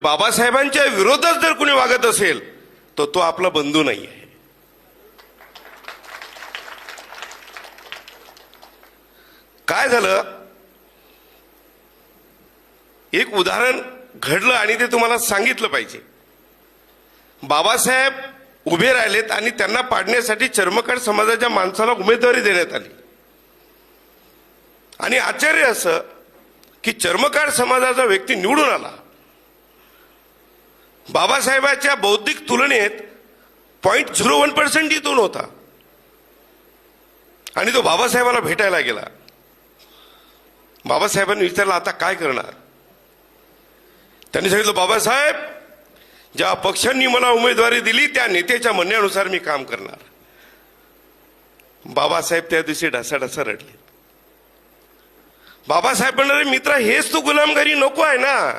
बाबासाहेबांच्या विरोधात जर कोणी वागत असेल तर तो आपला बंधू नाही आहे. काय झालं, एक उदाहरण घडलं आणि ते तुम्हाला सांगितलं पाहिजे. बाबासाहेब उभे राहिलेत आणि त्यांना पाडण्यासाठी चर्मकार समाजाच्या माणसाला उमेदवारी देण्यात आली. आणि आश्चर्य असं की चर्मकार समाजाचा व्यक्ती निवडून आला. बाबासाहेबांच्या बौद्धिक तुलनेत 0.01% तो होता आणि तो बाबासाहेबांना भेटायला गेला. बाबासाहेबांनी विचारलं आता काय करणार. त्यांनी सांगितलं बाबासाहेब, ज्या पक्षांनी मला उमेदवारी दिली त्या नेत्याच्या म्हणण्यानुसार मी काम करणार. बाबासाहेब त्या दिवशी ढासाढासा रडले. बाबासाहेब म्हणणारे मित्रा, हेच तू गुलामगिरी नको आहे ना,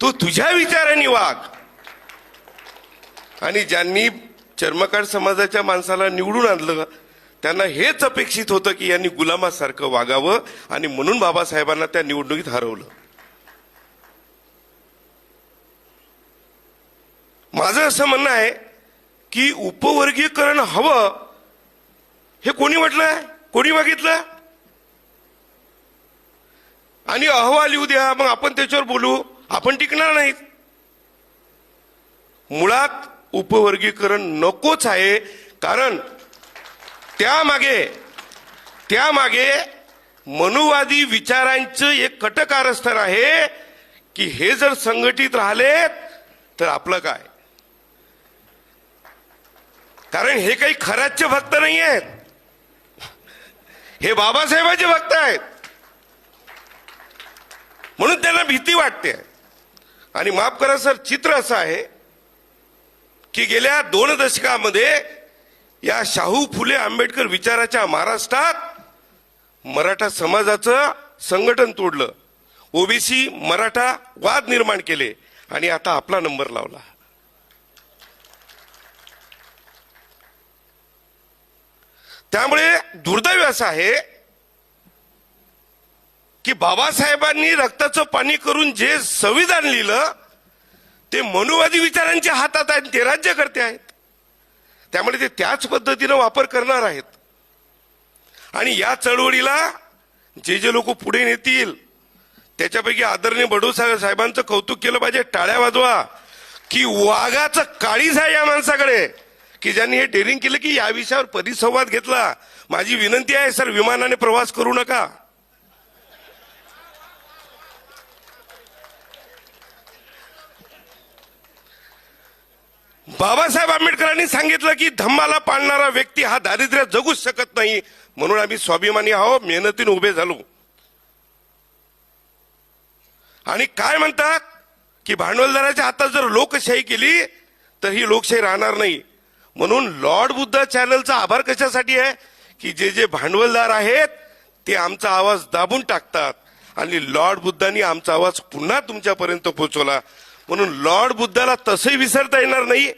तू तुझ्या विचारांनी वाग. आणि ज्यांनी चर्मकार समाजाच्या माणसाला निवडून आणलं त्यांना हेच अपेक्षित होतं की यांनी गुलामासारखं वागावं आणि म्हणून बाबासाहेबांना त्या निवडणुकीत हरवलं. माझं असं म्हणणं आहे की उपवर्गीकरण हवं हे कोणी म्हटलंय, कोणी मागितलं. आणि अहवाल येऊ द्या, मग आपण त्याच्यावर बोलू, आपण टिकणार नाहीत. मुळात उपवर्गीकरण नकोच आहे, कारण त्यामागे मनुवादी विचारांचं एक कट कारस्थान आहे की हे जर संघटित राहिलेत तर आपलं काय. कारण हे काही खराचे भक्त नाही आहेत, हे बाबासाहेबांचे भक्त आहेत. म्हणून त्यांना भीती वाटते. आणि माफ करा सर, चित्र असं आहे की गेल्या 2 दशकामध्ये या शाहू फुले आंबेडकर विचाराच्या महाराष्ट्रात मराठा समाजाचं संघटन तोडलं, ओबीसी मराठा वाद निर्माण केले आणि आता आपला नंबर लावला. त्यामुळे दुर्दैव असं आहे की बाबासाहेबांनी रक्ताचं पाणी करून जे संविधान लिहिलं ते मनुवादी विचारांच्या हातात आहेत, ते राज्यकर्ते आहेत. त्यामुळे ते त्याच पद्धतीनं वापर करणार आहेत. आणि या चळवळीला जे लोक पुढे नेतील त्याच्यापैकी आदरणीय बडो साहेबांचं कौतुक केलं पाहिजे. टाळ्या वाजवा की वाघाचं काळीज आहे या माणसाकडे की ज्यांनी हे डेअरिंग केलं की या विषयावर परिसंवाद घेतला. माझी विनंती आहे सर, विमानाने प्रवास करू नका. बाबासाहेब आंबेडकरांनी सांगितलं की धम्माला पाळणारा व्यक्ती हा दारिद्र्य जगूच शकत नाही, म्हणून आम्ही स्वाभिमानी आहोत, मेहनतीने उभे झालो. आणि काय म्हणतात की भांडवलदाराच्या हातात जर लोकशाही केली तर ही लोकशाही राहणार नाही. म्हणून लॉर्ड बुद्धा चॅनलचा आभार कशासाठी आहे की जे भांडवलदार आहेत ते आमचा आवाज दाबून टाकतात आणि लॉर्ड बुद्धांनी आमचा आवाज पुन्हा तुमच्यापर्यंत पोहोचवला. म्हणून लॉर्ड बुद्धाला तसंही विसरता येणार नाही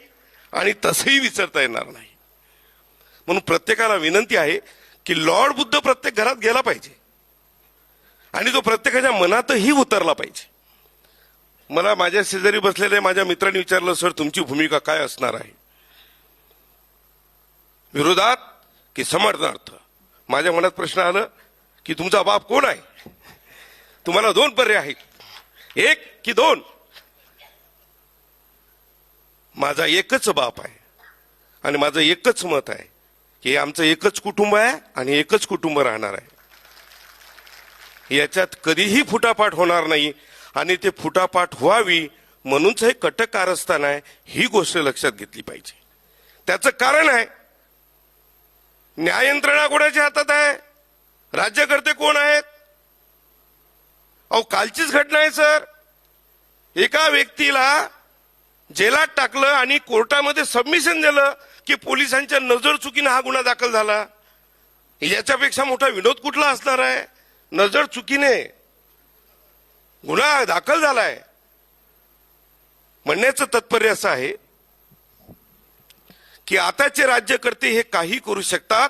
आणि तसंही विसरता येणार नाही. म्हणून प्रत्येकाला विनंती आहे की लॉर्ड बुद्ध प्रत्येक घरात गेला पाहिजे आणि तो प्रत्येकाच्या मनातही उतरला पाहिजे. मला माझ्या शेजारी बसलेल्या माझ्या मित्रांनी विचारलं, सर तुमची भूमिका काय असणार आहे, विरोधात की समर्थनार्थ. माझ्या मनात प्रश्न आला की तुमचा बाप कोण आहे. तुम्हाला 2 पर्याय आहेत, 1 की 2. माझा एकच बाप आहे आणि माझं एकच मत आहे की आमचं एकच कुटुंब आहे आणि एकच कुटुंब राहणार आहे. याच्यात कधीही फुटाफाट होणार नाही आणि ते फुटाफाट व्हावी म्हणूनच हे कट कारस्थान आहे, ही गोष्ट लक्षात घेतली पाहिजे. त्याचं कारण आहे, न्याय यंत्रणा कोणाच्या हातात आहे, राज्यकर्ते कोण आहेत. अहो कालचीच घटना आहे सर, एका व्यक्तीला जेलात टाकलं आणि कोर्टामध्ये सबमिशन दिलं की पोलिसांच्या नजर चुकीने हा गुन्हा दाखल झाला. याच्यापेक्षा मोठा विनोद कुठला असणार आहे. नजर चुकीने गुन्हा दाखल झालाय. म्हणण्याचं तात्पर्य असं आहे की आताचे राज्यकर्ते हे काही करू शकतात,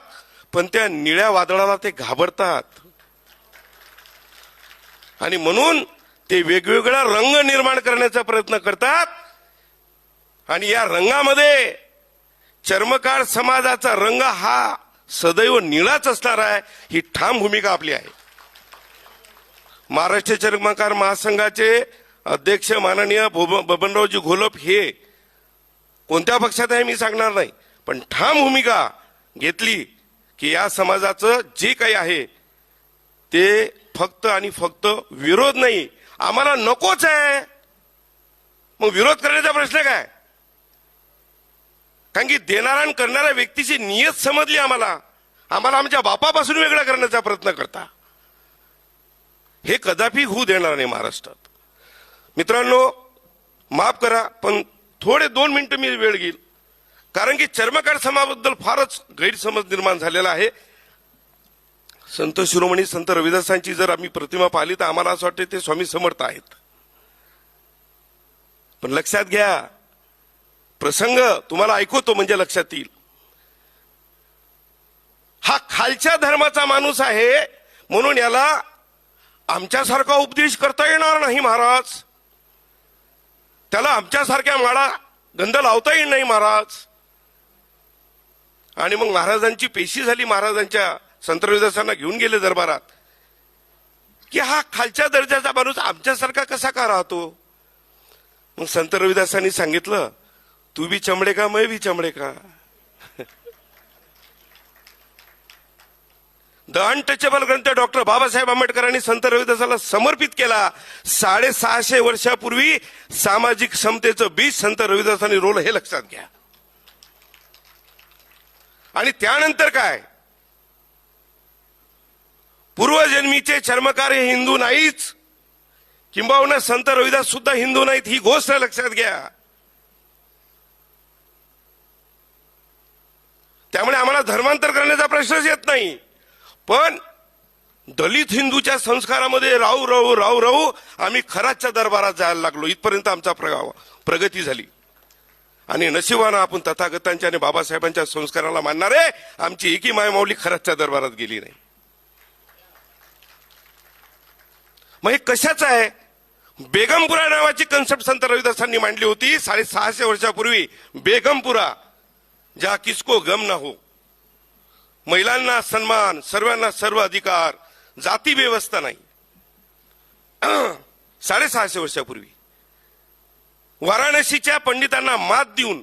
पण त्या निळ्या वादळाला ते घाबरतात आणि म्हणून ते वेगवेगळा रंग निर्माण करण्याचा प्रयत्न करतात आणि या रंगामध्ये चर्मकार समाजाचा रंग हा सदैव निळाच असणार आहे, ही ठाम भूमिका आपली आहे. महाराष्ट्र चर्मकार महासंघाचे अध्यक्ष माननीय बबनरावजी घोलप हे कोणत्या पक्षात आहे मी सांगणार नाही, पण ठाम भूमिका घेतली की या समाजाचं जे काही आहे ते फक्त आणि फक्त विरोध नाही, आम्हाला नकोच आहे. मग विरोध करण्याचा प्रश्न काय? कारण की देणारा आणि करणाऱ्या व्यक्तीची नियत समजली आम्हाला आमच्या बापापासून वेगळा करण्याचा प्रयत्न करता. हे कदापि होऊ देणार नाही महाराष्ट्रात. मित्रांनो, माफ करा पण थोडे 2 मिनिटं मी वेळ घेईल, कारण की चर्मकार समाजाबद्दल फारच गैरसमज निर्माण झालेला आहे. संत शिरोमणी संत रविदासांची जर आम्ही प्रतिमा पाहिली तर आम्हाला असं वाटतं ते स्वामी समर्थ आहेत. पण लक्षात घ्या, प्रसंग तुम्हाला ऐकवतो म्हणजे लक्षात येईल. हा खालच्या धर्माचा माणूस आहे म्हणून याला आमच्यासारखा उपदेश करता येणार नाही महाराज, त्याला आमच्यासारख्या माळा गंध लावता येईल नाही महाराज. आणि मग महाराजांची पेशी झाली, महाराजांच्या संत रविदासांना घेऊन गेले दरबारात की हा खालच्या दर्जाचा माणूस आमच्यासारखा कसा का राहतो. मग संत रविदासांनी सांगितलं, तू भी चमडे का मैं भी चमडे का. द अनटचेबल ग्रंथ डॉक्टर बाबासाहेब आंबेडकरांनी संत रविदासाला समर्पित केला. 650 वर्षापूर्वी सामाजिक समतेचं बीज संत रविदासांनी रोल, हे लक्षात घ्या. आणि त्यानंतर काय, पूर्वजन्मीचे चर्मकार हे हिंदू नाहीच, किंबहुना संत रविदास सुद्धा हिंदू नाहीत, ही गोष्ट लक्षात घ्या. त्यामुळे आम्हाला धर्मांतर करण्याचा प्रश्नच येत नाही. पण दलित हिंदूच्या संस्कारामध्ये राहू राहू राहू राहू आम्ही खराच्या दरबारात जायला लागलो, इथपर्यंत आमचा प्रगती झाली. आणि नशिबानं आपण तथागतांच्या आणि बाबासाहेबांच्या संस्काराला मानणारे आमची एकी मायमाऊली खराच्या दरबारात गेली नाही. मग हे कशाचं आहे? बेगमपुरा नावाची कन्सेप्ट संत रविदासांनी मांडली होती 650 वर्षापूर्वी. बेगमपुरा, ज्या किसको गम ना हो, महिलांना सन्मान, सर्वांना सर्व अधिकार, जाती व्यवस्था नाही. 650 वर्षापूर्वी वाराणसीच्या पंडितांना मात देऊन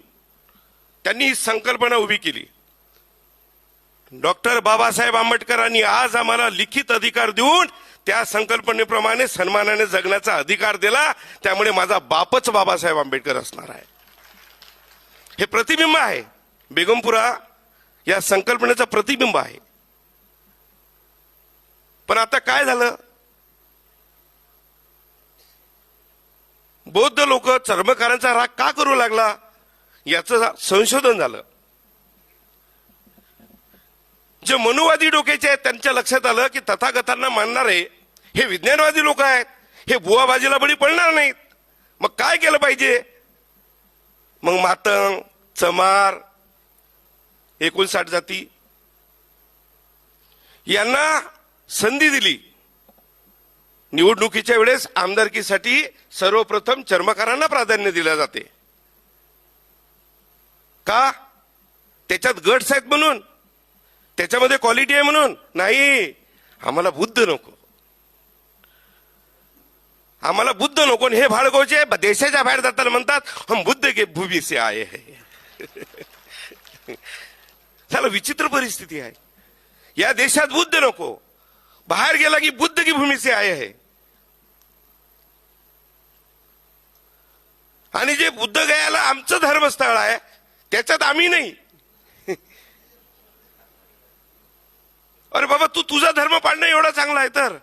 त्यांनी ही संकल्पना उभी केली. डॉक्टर बाबासाहेब आंबेडकरांनी आज आम्हाला लिखित अधिकार देऊन त्या संकल्पनेप्रमाणे सन्मानाने जगण्याचा अधिकार दिला. त्यामुळे माझा बापच बाबासाहेब आंबेडकर असणार आहे. हे प्रतिबिंब आहे, बेगमपुरा या संकल्पनेचं प्रतिबिंब आहे. पण आता काय झालं, बौद्ध लोक चर्मकारांचा राग का करू लागला याचं संशोधन झालं. जे मनुवादी डोक्याचे आहेत त्यांच्या लक्षात आलं की तथागतांना मानणारे हे विज्ञानवादी लोक आहेत, हे बुवाबाजीला बळी पडणार नाहीत. मग काय केलं पाहिजे? मग मातंग, चमार, 59 जाती यांना संधी दिली. निवडणुकीच्या वेळेस आमदारकीसाठी सर्वप्रथम चर्मकारांना प्राधान्य दिले जाते. का? त्याच्यात गट्स आहेत म्हणून, त्याच्यामध्ये क्वालिटी आहे म्हणून नाही. आम्हाला बुद्ध नको, आम्हाला बुद्ध नको. हे भाळगावचे देशाच्या बाहेर जाताना म्हणतात हम बुद्ध के भूमी से आए हैं. त्याला विचित्र परिस्थिती आहे. या देशात बुद्ध नको, बाहेर गेला की बुद्ध की भूमी से आए है. आणि जे बुद्ध गयाला आमचं धर्मस्थळ आहे त्याच्यात आम्ही नाही. अरे बाबा, तू तुझा धर्म पाळणं एवढा चांगला आहे तर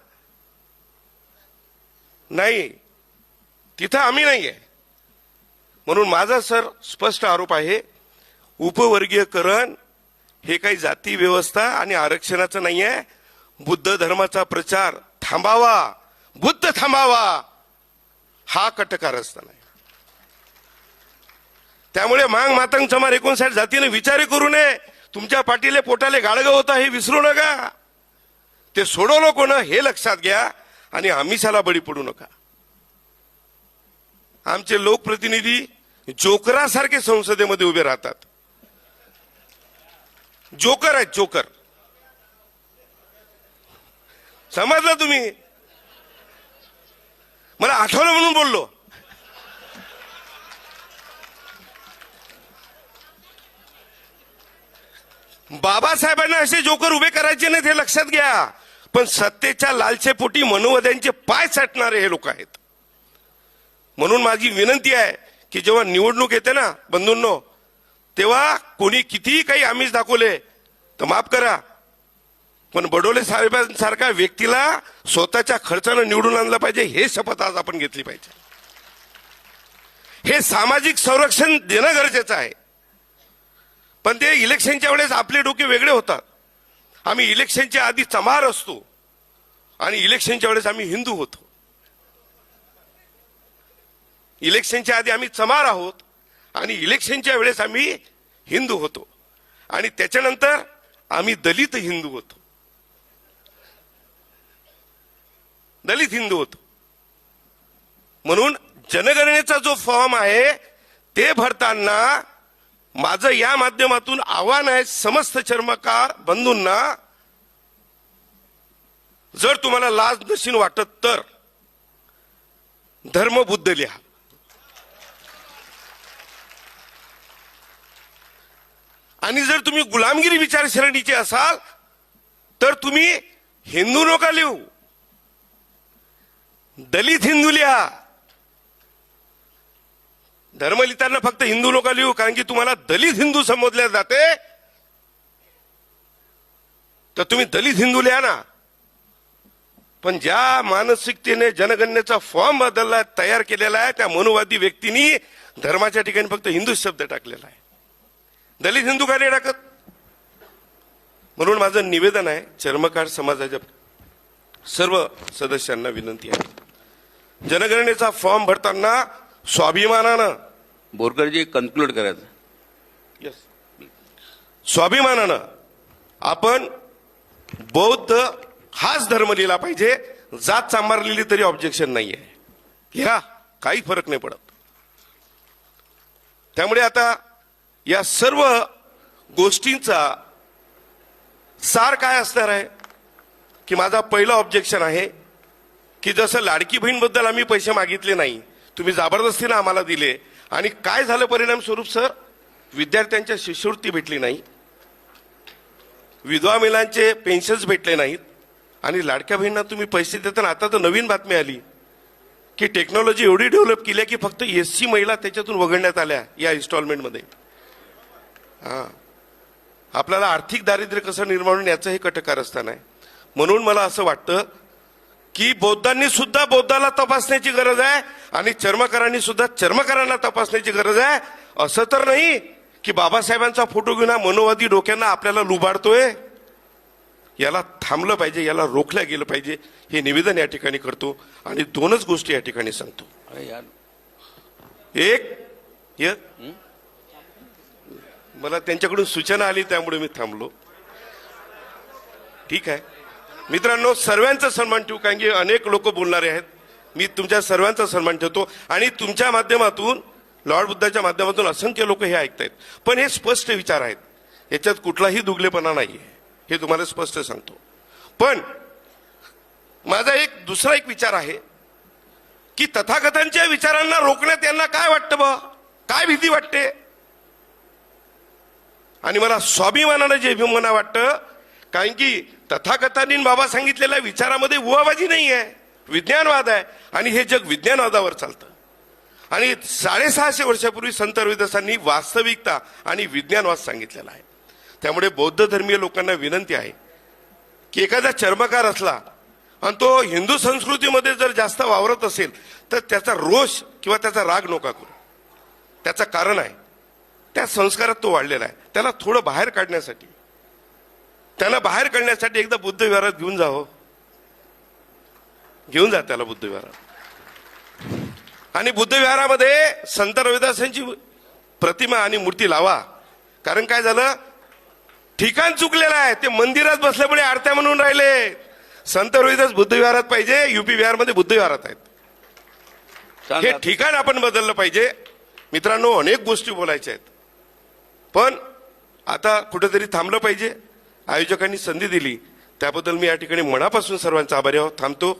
नाही, तिथं आम्ही नाही आहे. म्हणून माझा सर स्पष्ट आरोप आहे, उपवर्गीयकरण हे काही जाती व्यवस्था आणि आरक्षणाचं नाही आहे. बुद्ध धर्माचा प्रचार थांबावा, बुद्ध थांबावा, हा कटकारस्थान आहे. त्यामुळे मांग मातंग चमार 59 जातीने विचार करू नये. तुमच्या पाठीले पोटाले गाळग होता हे विसरू नका. ते सोडवलं कोण हे लक्षात घ्या आणि आमिषाला बळी पडू नका. आमचे लोकप्रतिनिधी जोकरासारखे संसदेमध्ये उभे राहतात. जोकर आहेत, जोकर. समजलं तुम्ही? मला आठवलं म्हणून बोललो. बाबासाहेबांना असे जोकर उभे करायचे नाहीत हे लक्षात घ्या. पण सत्तेच्या लालसेपोटी मनोवध्यांचे पाय चाटणारे हे लोक आहेत. म्हणून माझी विनंती आहे की जेव्हा निवडणूक येते ना बंधूंनो, तेव्हा कोणी कितीही काही आमिष दाखवले तर माफ करा, पण बडोले साहेबांसारख्या व्यक्तीला स्वतःच्या खर्चानं निवडून आणलं पाहिजे, हे शपथ आज आपण घेतली पाहिजे. हे सामाजिक संरक्षण देणं गरजेचं आहे. पण ते इलेक्शनच्या वेळेस आपले डोके वेगळे होतात. आम्ही इलेक्शनच्या आधी चमार असतो आणि इलेक्शनच्या वेळेस आम्ही हिंदू होतो. इलेक्शनच्या आधी आम्ही चमार आहोत आणि इलेक्शनच्या वेळेस आम्ही हिंदू होतो आणि त्याच्यानंतर आम्ही दलित हिंदू होतो. दलित हिंदू होतो. म्हणून जनगणनेचा जो फॉर्म आहे ते भरताना माझं या माध्यमातून आव्हान आहे समस्त चर्मकार बंधूंना, जर तुम्हाला लाज नशीन वाटत तर धर्मबुद्ध लिहा. आणि जर तुम्ही गुलामगिरी विचारसरणीचे असाल तर तुम्ही हिंदू नका लिहू, दलित हिंदू लिहा. धर्म लिहिताना फक्त हिंदू नका लिहू, कारण की तुम्हाला दलित हिंदू संबोधले जाते. तर तुम्ही दलित हिंदू लिहा ना. पण ज्या मानसिकतेने जनगणनेचा फॉर्म बदलला तयार केलेला आहे त्या मनोवादी व्यक्तींनी धर्माच्या ठिकाणी फक्त हिंदू शब्द टाकलेला आहे, दलित हिंदू का नाही टाकत? म्हणून माझं निवेदन आहे चर्मकार समाजाच्या सर्व सदस्यांना विनंती आहे, जनगणनेचा फॉर्म भरताना स्वाभिमानानं, बोरकरजी कन्क्लूड करायचं. यस, स्वाभिमानानं आपण बौद्ध हाच धर्म लिहिला पाहिजे. जात सांबार लिहिली तरी ऑब्जेक्शन नाहीये, ह्या काही फरक नाही पडत. त्यामुळे आता या सर्व गोष्टींचा सार काय असणार आहे की माझा पहिला ऑब्जेक्शन आहे की जसं लाडकी बहीणबद्दल आम्ही पैसे मागितले नाही, तुम्ही जबरदस्तीने आम्हाला दिले आणि काय झालं परिणाम स्वरूप सर? विद्यार्थ्यांच्या शिष्यवृत्ती भेटली नाही, विधवा महिलांचे पेन्शन्स भेटले नाहीत आणि लाडक्या बहिणींना तुम्ही पैसे देताना आता तर नवीन बातमी आली की टेक्नॉलॉजी एवढी डेव्हलप केली की फक्त एससी महिला त्याच्यातून वगळण्यात आल्या या इन्स्टॉलमेंटमध्ये. आपल्याला आर्थिक दारिद्र्य कसं निर्माण होईल याचं हे कटकारस्थान आहे. म्हणून मला असं वाटतं की बौद्धांनी सुद्धा बौद्धाला तपासण्याची गरज आहे आणि चर्मकारांनी सुद्धा चर्मकारांना तपासण्याची गरज आहे. असं तर नाही की बाबासाहेबांचा फोटो घेऊन हा मनोवादी डोक्यांना आपल्याला लुबाडतोय. याला थांबलं पाहिजे, याला रोखल्या गेलं पाहिजे, हे निवेदन या ठिकाणी करतो. आणि दोनच गोष्टी या ठिकाणी सांगतो. एक, मला त्यांच्याकडून सूचना आली त्यामुळे मी थांबलो. ठीक आहे मित्रांनो, सर्वांचा सन्मान ठेवू, कारण की अनेक लोक बोलणारे आहेत. मी तुमच्या सर्वांचा सन्मान ठेवतो आणि तुमच्या माध्यमातून, लॉर्ड बुद्धाच्या माध्यमातून असंख्य लोक हे ऐकतायत. पण हे स्पष्ट विचार आहेत, याच्यात कुठलाही दुगलेपणा नाहीये, हे तुम्हाला स्पष्ट सांगतो. पण माझा दुसरा एक विचार आहे की तथाकथांच्या विचारांना रोखण्यात यांना काय वाटतं बा, काय भीती वाटते? आणि मला स्वाभिमानानं जे अभिमान वाटतं, कारण की तथाकथांनी बाबा सांगितलेल्या विचारामध्ये उहाबाजी नाही आहे, विज्ञानवाद आहे आणि हे जग विज्ञानवादावर चालतं. आणि 650 वर्षापूर्वी संत रविदासांनी वास्तविकता आणि विज्ञानवाद सांगितलेला आहे. त्यामुळे बौद्ध धर्मीय लोकांना विनंती आहे की एखादा चर्मकार असला आणि तो हिंदू संस्कृतीमध्ये जर जास्त वावरत असेल तर त्याचा रोष किंवा त्याचा राग नका करू. त्याचं कारण आहे त्या संस्कारात तो वाढलेला आहे. त्याला थोडं बाहेर काढण्यासाठी, त्याला बाहेर काढण्यासाठी एकदा बुद्ध विहारात घेऊन जावं, घेऊन जा त्याला बुद्ध विहारात. आणि बुद्ध विहारामध्ये संत रविदासांची प्रतिमा आणि मूर्ती लावा. कारण काय झालं, ठिकाण चुकलेलं आहे. ते मंदिरात बसल्यामुळे आरत्या म्हणून राहिले. संत रविदास बुद्ध विहारात पाहिजे, युपी विहारमध्ये बुद्ध विहारात आहेत. हे ठिकाण आपण बदललं पाहिजे. मित्रांनो, अनेक गोष्टी बोलायच्या आहेत, पण आता कुठेतरी थांबलं पाहिजे. आयोजकांनी संधी दिली त्याबद्दल मी या ठिकाणी मनापासून सर्वांचा आभारी आहोत. थांबतो.